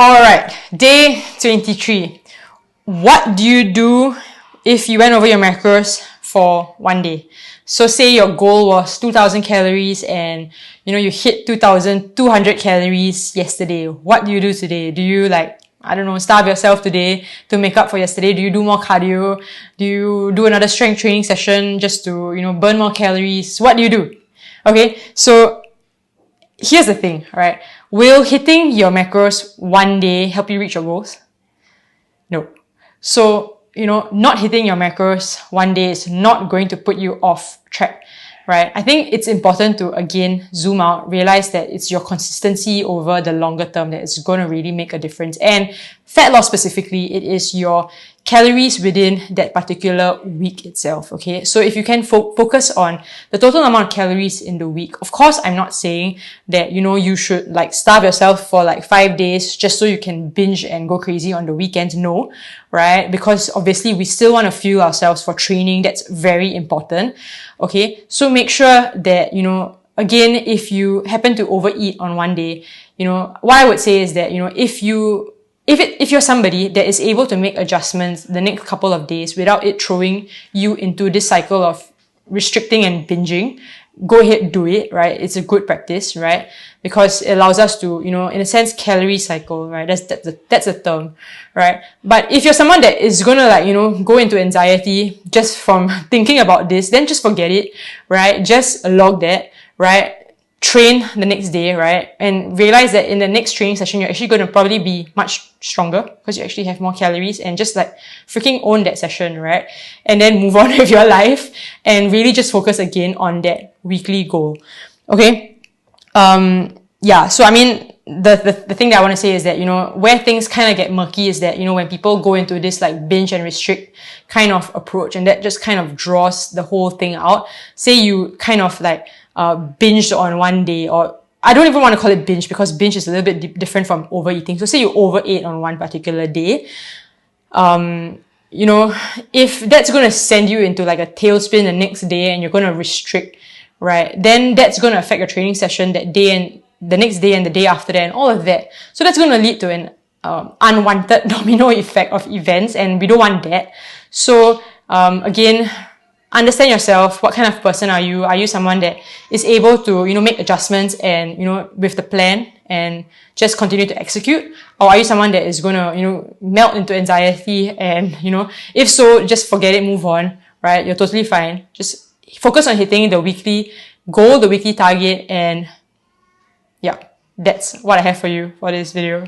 Alright, day 23. What do you do if you went over your macros for one day? So say your goal was 2000 calories and you hit 2200 calories yesterday. What do you do today? Do you starve yourself today to make up for yesterday? Do you do more cardio? Do you do another strength training session just to, burn more calories? What do you do? Okay, so here's the thing, right? Will hitting your macros one day help you reach your goals? No. So, not hitting your macros one day is not going to put you off track, right? I think it's important to, again, zoom out, realize that it's your consistency over the longer term that is going to really make a difference. And fat loss specifically, it is your calories within that particular week itself, okay? So if you can focus on the total amount of calories in the week, of course, I'm not saying that, you should starve yourself for 5 days just so you can binge and go crazy on the weekends. No, right? Because obviously we still want to fuel ourselves for training. That's very important, okay? So make sure that, again, if you happen to overeat on one day, what I would say is that, if you're somebody that is able to make adjustments the next couple of days without it throwing you into this cycle of restricting and binging, go ahead, do it, right? It's a good practice, right? Because it allows us to, in a sense, calorie cycle, right? That's a term, right? But if you're someone that is gonna go into anxiety just from thinking about this, then just forget it, right? Just log that, right? Train the next day, right? And realize that in the next training session, you're actually going to probably be much stronger because you actually have more calories, and just freaking own that session, right? And then move on with your life and really just focus again on that weekly goal. Okay? Yeah, so I mean, the thing that I want to say is that, where things kind of get murky is that, when people go into this binge and restrict kind of approach, and that just kind of draws the whole thing out. Say you kind of binged on one day, or I don't even want to call it binge because binge is a little bit different from overeating. So say you overate on one particular day, if that's going to send you into a tailspin the next day and you're going to restrict, right, then that's going to affect your training session that day and the next day and the day after that and all of that. So that's going to lead to an unwanted domino effect of events, and we don't want that. So again, understand yourself. What kind of person are you? Are you someone that is able to, make adjustments and, with the plan and just continue to execute? Or are you someone that is going to, melt into anxiety and, if so, just forget it, move on, right? You're totally fine. Just focus on hitting the weekly goal, the weekly target, and yeah, that's what I have for you for this video.